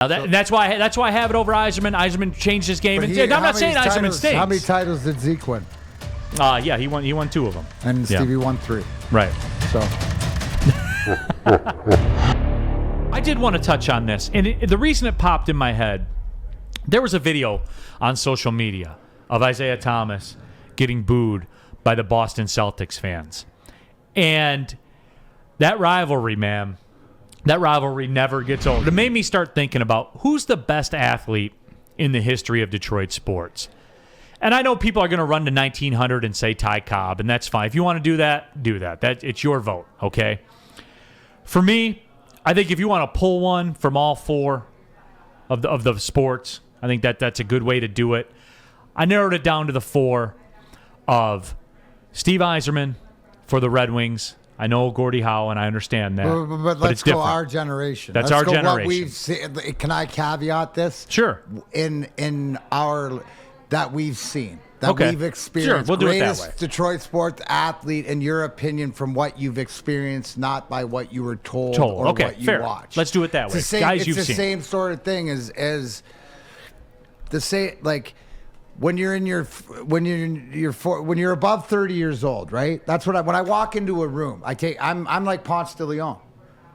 That's why I have it over Yzerman. Yzerman changed his game. I'm not saying Yzerman stinks. How many titles did Zeke win? Yeah, he won 2 of them. And Stevie won 3. Right. So I did want to touch on this, and the reason it popped in my head, there was a video on social media of Isaiah Thomas getting booed by the Boston Celtics fans. And that rivalry, man, that rivalry never gets old. It made me start thinking about who's the best athlete in the history of Detroit sports. And I know people are going to run to 1900 and say Ty Cobb, and that's fine. If you want to do that, do that. It's your vote, okay? For me, I think if you want to pull one from all 4 of the sports, I think that's a good way to do it. I narrowed it down to the 4 of Steve Yzerman for the Red Wings. I know Gordie Howe, and I understand that. But let's go our generation. That's our generation. What we've seen. Can I caveat this? Sure. In our that we've seen, that we've experienced. Sure, we'll do it that way. Greatest Detroit sports athlete, in your opinion, from what you've experienced, not by what you were told or what you watched. Let's do it that way. It's the same, Guys, you've seen. It's the same sort of thing as the same, like when you're above 30 years old, right? That's what when I walk into a room, I'm like Ponce de Leon.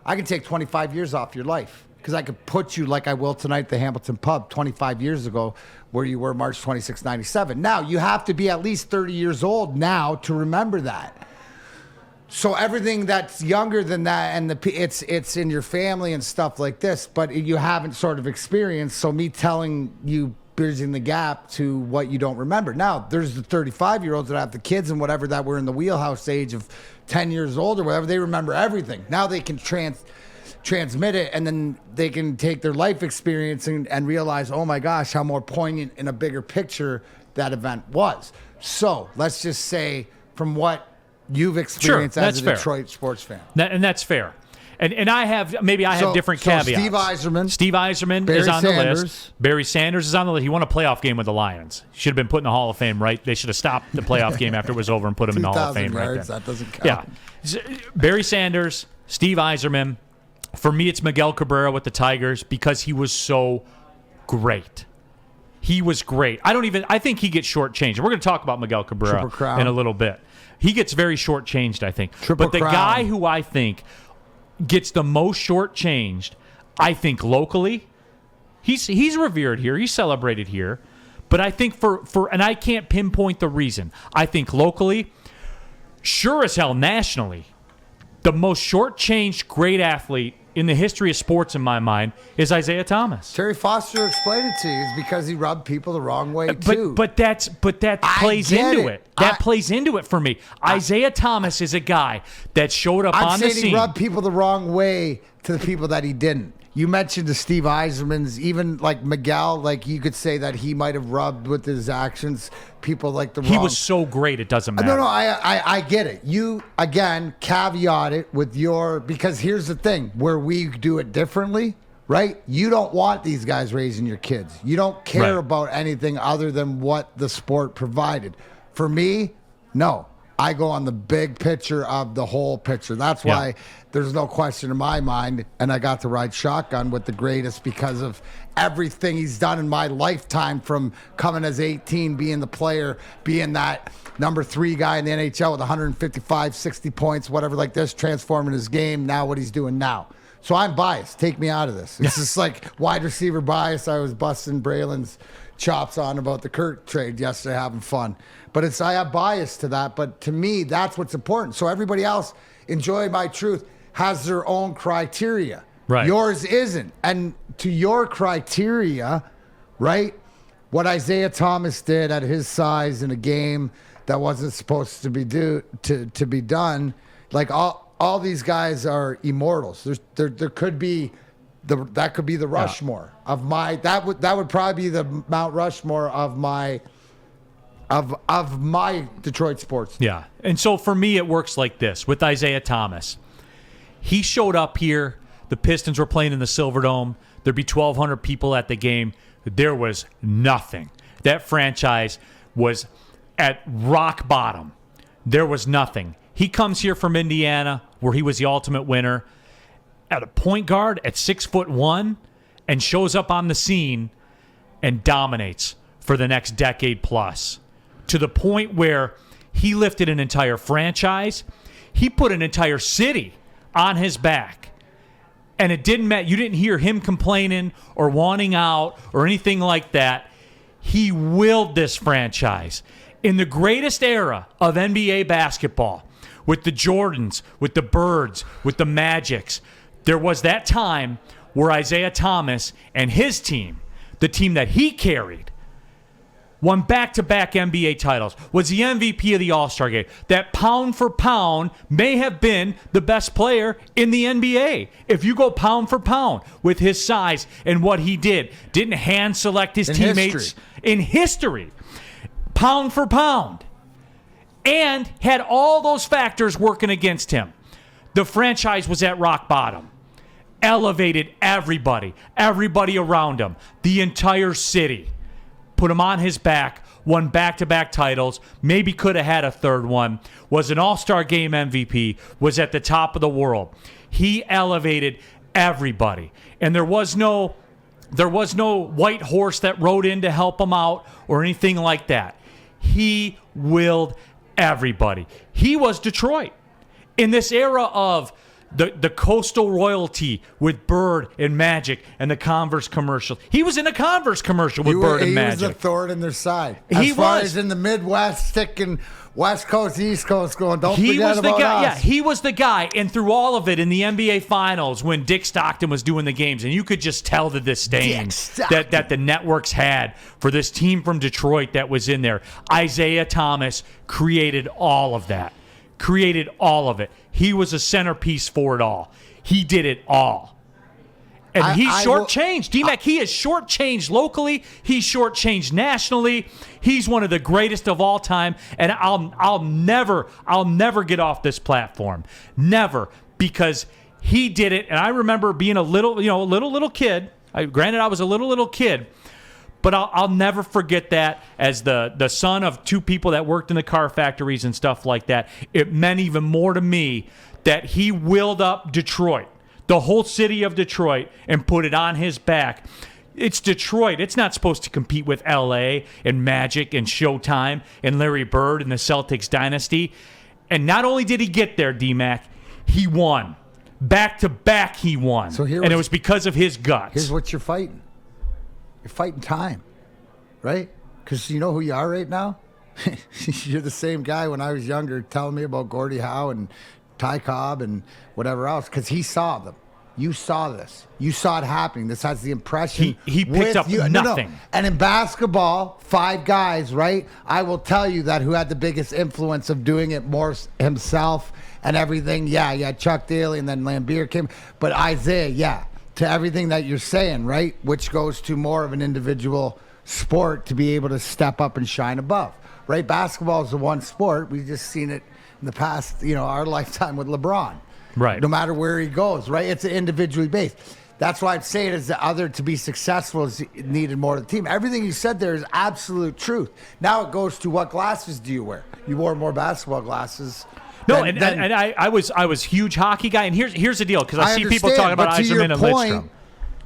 I can take 25 years off your life because I could put you like I will tonight at the Hamilton Pub 25 years ago where you were March 26, 97. Now, you have to be at least 30 years old now to remember that. So everything that's younger than that, and it's in your family and stuff like this, but you haven't sort of experienced. So me telling you, bridging the gap to what you don't remember. Now, there's the 35-year-olds that have the kids and whatever that were in the wheelhouse age of 10 years old or whatever. They remember everything. Now they can transmit it, and then they can take their life experience and realize, oh my gosh, how more poignant in a bigger picture that event was. So let's just say from what you've experienced as a Detroit sports fan. And that's fair. And I have different caveats. Steve Yzerman is on the list. Barry Sanders is on the list. He won a playoff game with the Lions. Should have been put in the Hall of Fame, right? They should have stopped the playoff game after it was over and put him in the Hall of Fame right there. That doesn't count. Yeah. Barry Sanders, Steve Yzerman. For me, it's Miguel Cabrera with the Tigers because he was so great. He was great. I think he gets shortchanged. We're going to talk about Miguel Cabrera in a little bit. He gets very shortchanged, I think. But the guy who I think gets the most shortchanged, I think locally, he's revered here. He's celebrated here. But I think and I can't pinpoint the reason. I think locally, sure as hell nationally, the most shortchanged great athlete in the history of sports, in my mind, is Isaiah Thomas. Terry Foster explained it to you. It's because he rubbed people the wrong way, too. But that plays into it. That plays into it for me. Isaiah Thomas is a guy that showed up on the scene. I'm saying he rubbed people the wrong way to the people that he didn't. You mentioned the Steve Yzermans, even like Miguel, like you could say that he might have rubbed with his actions people like the wrong. He was so great, it doesn't matter. No, I get it. You, again, caveat it with because here's the thing, where we do it differently, right? You don't want these guys raising your kids. You don't care about anything other than what the sport provided. For me, no. I go on the big picture of the whole picture. That's why there's no question in my mind, and I got to ride shotgun with the greatest because of everything he's done in my lifetime, from coming as 18, being the player, being that number 3 guy in the NHL with 155, 60 points, whatever like this, transforming his game, now what he's doing now. So I'm biased. Take me out of this. It's just like wide receiver bias. I was busting Braylon's chops on about the Kurt trade yesterday, having fun. But I have bias to that. But to me, that's what's important. So everybody else, Enjoy My Truth, has their own criteria. Right. Yours isn't. And to your criteria, right, what Isaiah Thomas did at his size in a game that wasn't supposed to be to be done, like all these guys are immortals. There could be that could be the Rushmore of my that would probably be the Mount Rushmore of my Detroit sports. Yeah. And so for me it works like this with Isaiah Thomas. He showed up here, the Pistons were playing in the Silverdome, there'd be 1,200 people at the game. There was nothing. That franchise was at rock bottom. There was nothing. He comes here from Indiana, where he was the ultimate winner, at a point guard at 6'1", and shows up on the scene and dominates for the next decade plus, to the point where he lifted an entire franchise. He put an entire city on his back. And it didn't matter. You didn't hear him complaining or wanting out or anything like that. He willed this franchise. In the greatest era of NBA basketball, with the Jordans, with the Birds, with the Magics, there was that time where Isaiah Thomas and his team, the team that he carried, won back-to-back NBA titles, was the MVP of the All-Star game. That pound for pound may have been the best player in the NBA. If you go pound for pound with his size and what he did, didn't hand select his teammates in history, pound for pound, and had all those factors working against him. The franchise was at rock bottom. Elevated everybody around him, the entire city. Put him on his back, won back-to-back titles, maybe could have had a third one, was an All-Star Game MVP, was at the top of the world. He elevated everybody. And there was no white horse that rode in to help him out or anything like that. He willed everybody. He was Detroit. In this era of the coastal royalty with Bird and Magic and the Converse commercials. He was in a Converse commercial with Bird and Magic. He was a thorn in their side. He was in the Midwest, sticking West Coast, East Coast, going, don't forget about us. Yeah, he was the guy. And through all of it in the NBA Finals, when Dick Stockton was doing the games, and you could just tell the disdain that the networks had for this team from Detroit that was in there. Isaiah Thomas created all of that. Created all of it. He was a centerpiece for it all. He did it all. And he's shortchanged. D-Mac, he is shortchanged locally. He's shortchanged nationally. He's one of the greatest of all time. And I'll never get off this platform. Never. Because he did it. And I remember being a little kid. Granted, I was a little kid. But I'll never forget that as the son of two people that worked in the car factories and stuff like that. It meant even more to me that he willed up Detroit, the whole city of Detroit, and put it on his back. It's Detroit. It's not supposed to compete with L.A. and Magic and Showtime and Larry Bird and the Celtics dynasty. And not only did he get there, D-Mac, he won. Back-to-back he won. And it was because of his guts. Here's what you're fighting. You're fighting time, right? Because you know who you are right now? You're the same guy when I was younger telling me about Gordie Howe and Ty Cobb and whatever else, because he saw them. You saw this. You saw it happening. This has the impression. He picked up nothing. No. And in basketball, 5 guys, right? I will tell you that who had the biggest influence of doing it more himself and everything. Yeah, Chuck Daly and then Lambeer came. But Isaiah, yeah. To everything that you're saying, right? Which goes to more of an individual sport to be able to step up and shine above, right? Basketball is the one sport. We've just seen it in the past, our lifetime with LeBron. Right. No matter where he goes, right? It's individually based. That's why I'm saying is the other to be successful is needed more of the team. Everything you said there is absolute truth. Now it goes to what glasses do you wear? You wore more basketball glasses. No, I was huge hockey guy, and here's the deal, because I see people talking about Yzerman and Lidstrom.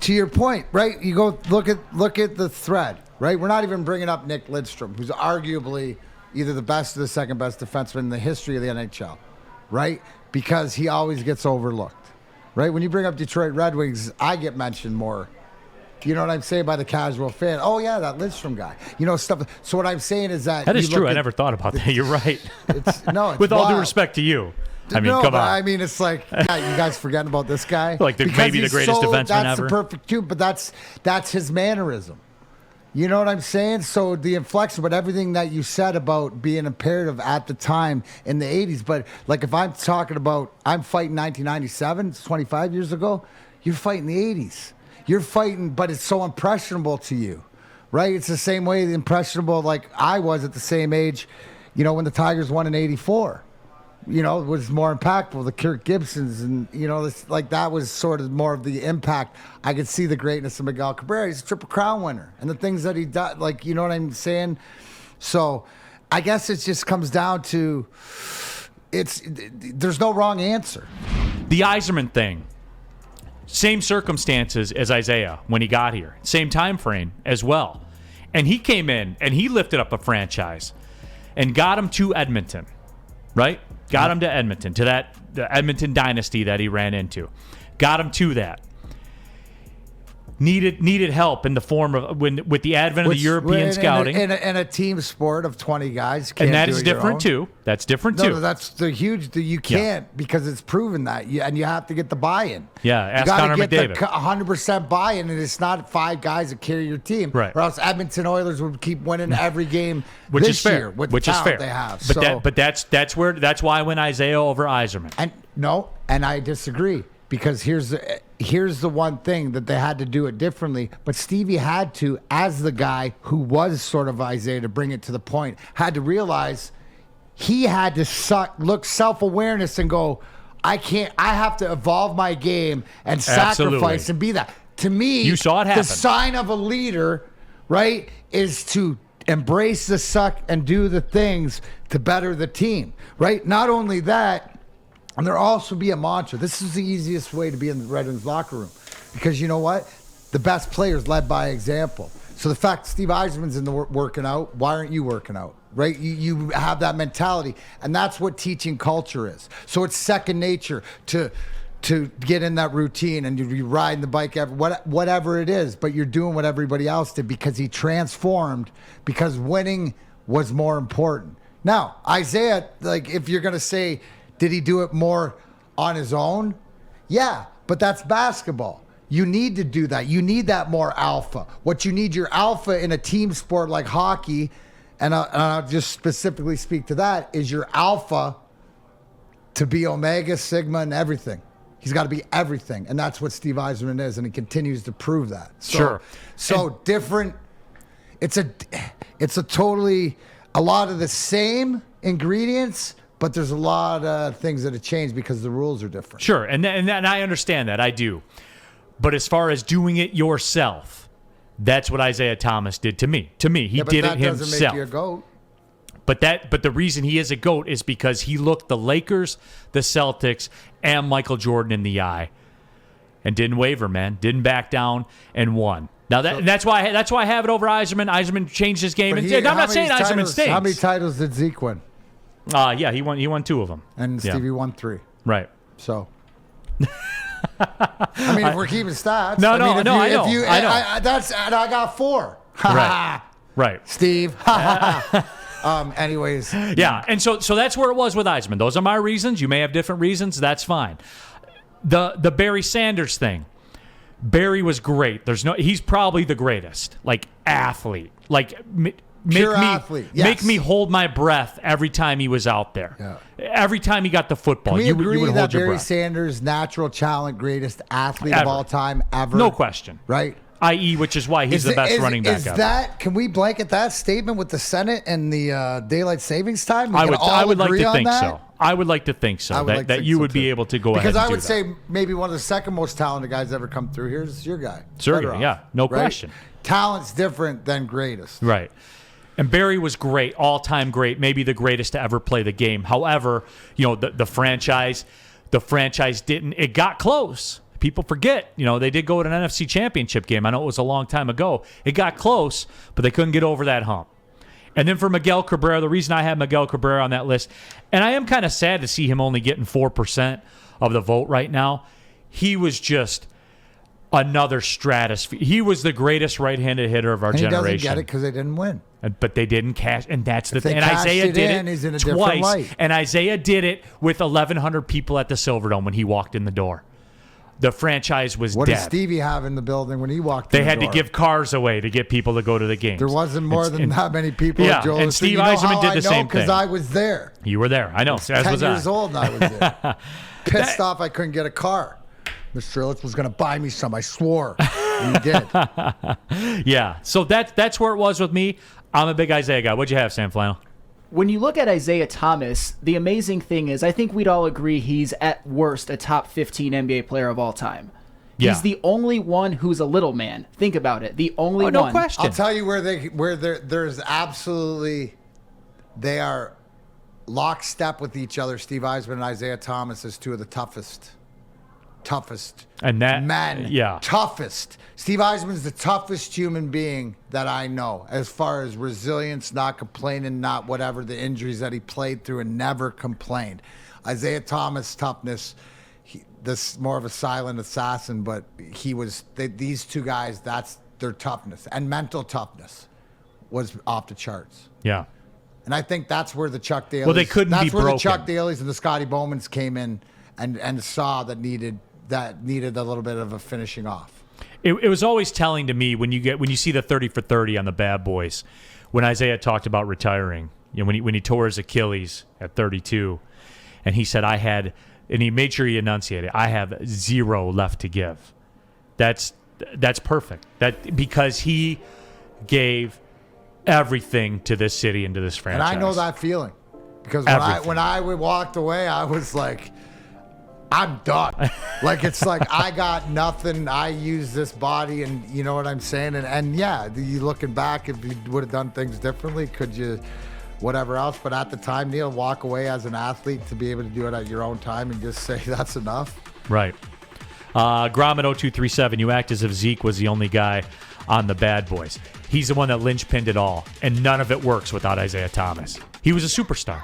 To your point, right? You go look at the thread, right? We're not even bringing up Nick Lidstrom, who's arguably either the best or the second best defenseman in the history of the NHL, right? Because he always gets overlooked, right? When you bring up Detroit Red Wings, I get mentioned more. You know what I'm saying, by the casual fan? Oh, yeah, that Lidstrom guy. Stuff. So what I'm saying is that is true. I never thought about that. You're right. It's with all due respect to you. I mean, come on. I mean, it's like, yeah, you guys forgetting about this guy? Like maybe the greatest defenseman ever. That's the perfect too, but that's his mannerism. You know what I'm saying? So the inflection, but everything that you said about being imperative at the time in the 80s, but like if I'm talking about, I'm fighting 1997, it's 25 years ago, you're fighting the 80s. You're fighting, but it's so impressionable to you, right? It's the same way impressionable like I was at the same age, when the Tigers won in 84. It was more impactful. The Kirk Gibsons and, that was sort of more of the impact. I could see the greatness of Miguel Cabrera. He's a Triple Crown winner. And the things that he does, you know what I'm saying? So I guess it just comes down to there's no wrong answer. The Yzerman thing. Same circumstances as Isaiah when he got here. Same time frame as well. And he came in and he lifted up a franchise and got him to Edmonton, right? Got him to Edmonton, to the Edmonton dynasty that he ran into. Got him to that. Needed help in the form of with the advent of the European scouting. In a team sport of 20 guys. And that is different too. That's different too. No, that's the huge. You can't because it's proven that. And you have to get the buy-in. Yeah, ask Connor McDavid. You got to get the 100% buy-in, and it's not 5 guys that carry your team. Right. Or else Edmonton Oilers would keep winning every game which this is fair. year with Which the is talent fair. they have. But that's why I went Isaiah over Yzerman. And I disagree. Because here's the one thing that they had to do it differently. But Stevie had to, as the guy who was sort of Isaiah to bring it to the point, had to realize he had to look self-awareness and go, I have to evolve my game and sacrifice and be that. To me, you saw it happen. The sign of a leader, right, is to embrace the suck and do the things to better the team, right? Not only that, and there also be a mantra. This is the easiest way to be in the Red Wings locker room. Because you know what? The best players led by example. So the fact Steve Yzerman's in the working out, why aren't you working out? Right? You have that mentality. And that's what teaching culture is. So it's second nature to get in that routine and you're riding the bike, whatever it is. But you're doing what everybody else did because he transformed, because winning was more important. Now, Isaiah, like if you're going to say, did he do it more on his own? Yeah, but that's basketball. You need to do that. You need that more alpha. What you need your alpha in a team sport like hockey, and I'll just specifically speak to that, is your alpha to be Omega, Sigma, and everything. He's got to be everything, and that's what Steve Yzerman is, and he continues to prove that. So different. It's a totally a lot of the same ingredients. But there's a lot of things that have changed because the rules are different. Sure, and I understand that. I do. But as far as doing it yourself, that's what Isaiah Thomas did to me. He did it himself. That doesn't make you a GOAT. But the reason he is a GOAT is because he looked the Lakers, the Celtics, and Michael Jordan in the eye and didn't waver, man. Didn't back down and won. Now that's why I have it over Yzerman. Yzerman changed his game. I'm not saying Yzerman stinks. How many titles did Zeke win? Yeah, he won 2 of them. And Stevie won 3. Right. So, I mean, if we're keeping stats. I know. I got 4. Right. Steve. Anyways. Yeah, and so that's where it was with Yzerman. Those are my reasons. You may have different reasons. That's fine. The Barry Sanders thing. Barry was great. He's probably the greatest, like athlete. Like make me hold my breath every time he was out there. Yeah. Every time he got the football, Can we agree you would that hold your Barry breath. Sanders, natural talent, greatest athlete of all time ever? No question. Right? I.e., which is why he's the best running back ever. Can we blanket that statement with the Senate and the daylight savings time? I would like to think so. I would like to think so. That you would be able to go ahead and do that. Because I would say maybe one of the second most talented guys ever come through. Here's your guy. Sergey, yeah. No question. Talent's different than greatest. Right. And Barry was great, all-time great, maybe the greatest to ever play the game. However, the franchise didn't. It got close. People forget, they did go to an NFC championship game. I know it was a long time ago. It got close, but they couldn't get over that hump. And then for Miguel Cabrera, the reason I have Miguel Cabrera on that list, and I am kind of sad to see him only getting 4% of the vote right now. He was just another stratosphere. He was the greatest right-handed hitter of our generation. He doesn't get it because they didn't win. But they didn't cash, and that's the thing. And Isaiah did he's in a twice, different light. And Isaiah did it with 1,100 people at the Silverdome when he walked in the door. The franchise was What dead. did Stevie have in the building when he walked in They the had door? to give cars away to get people to go to the games. There wasn't more than that many people. Yeah, Joel. and Steve Yzerman did the same thing. Because I was there. You were there. I know. As 10 was years I. old and I was there. Pissed off I couldn't get a car. Mr. Illich was going to buy me some. I swore. He did. Yeah. So that's where it was with me. I'm a big Isaiah guy. What'd you have, Sam Flannel? When you look at Isaiah Thomas, the amazing thing is I think we'd all agree he's at worst a top 15 NBA player of all time. Yeah. He's the only one who's a little man. Think about it. The only one. No question. I'll tell you there's absolutely, they are lockstep with each other. Steve Yzerman and Isaiah Thomas as two of the toughest toughest And that men. yeah. Toughest. Steve Yzerman's the toughest human being that I know, as far as resilience, not complaining, not whatever the injuries that he played through and never complained. Isaiah Thomas' toughness, this more of a silent assassin, but these two guys, that's their toughness. And mental toughness was off the charts. Yeah. And I think that's where the Chuck Daly's... Well, they couldn't be broken. That's where the Chuck Daly's and the Scotty Bowmans came in and saw that needed a little bit of a finishing off. It was always telling to me when you see the 30 for 30 on the Bad Boys, when Isaiah talked about retiring, when he tore his Achilles at 32, and he said, and he made sure he enunciated, I have 0 left to give. That's perfect. Because he gave everything to this city and to this franchise. And I know that feeling. Because when I walked away, I was like, I'm done. Like, it's like, I got nothing. I use this body, and you know what I'm saying? And yeah, you looking back, if you would have done things differently, could you, whatever else. But at the time, Neil, walk away as an athlete to be able to do it at your own time and just say that's enough. Right. Gromit 0237, you act as if Zeke was the only guy on the Bad Boys. He's the one that linchpinned it all, and none of it works without Isaiah Thomas. He was a superstar.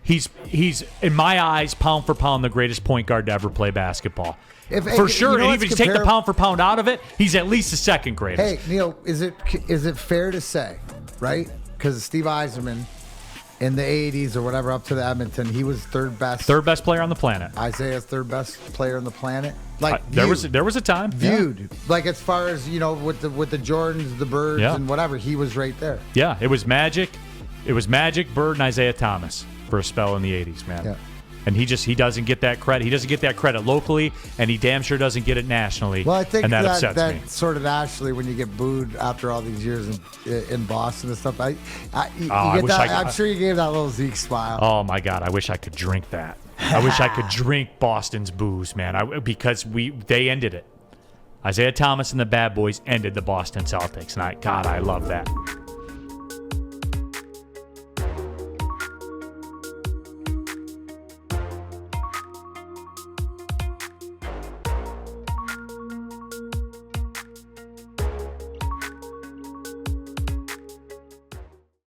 He's in my eyes, pound for pound, the greatest point guard to ever play basketball. For sure, and even if you take the pound for pound out of it, he's at least the second greatest. Hey, Neil, is it fair to say, right? Because Steve Yzerman, in the 80s or whatever, up to the Edmonton, he was third best player on the planet. Isaiah's third best player on the planet. Like there was a time viewed like, as far as with the Jordans, the Birds, and whatever, he was right there. Yeah, it was Magic, Bird, and Isaiah Thomas for a spell in the 80s, man. Yeah. And he doesn't get that credit. He doesn't get that credit locally, and he damn sure doesn't get it nationally. Well, I think and that upsets me. Sort of nationally, when you get booed after all these years in Boston and stuff, I'm sure you gave that little Zeke smile. Oh my God, I wish I could drink that. I wish I could drink Boston's booze, man. Because they ended it. Isaiah Thomas and the Bad Boys ended the Boston Celtics, and I love that.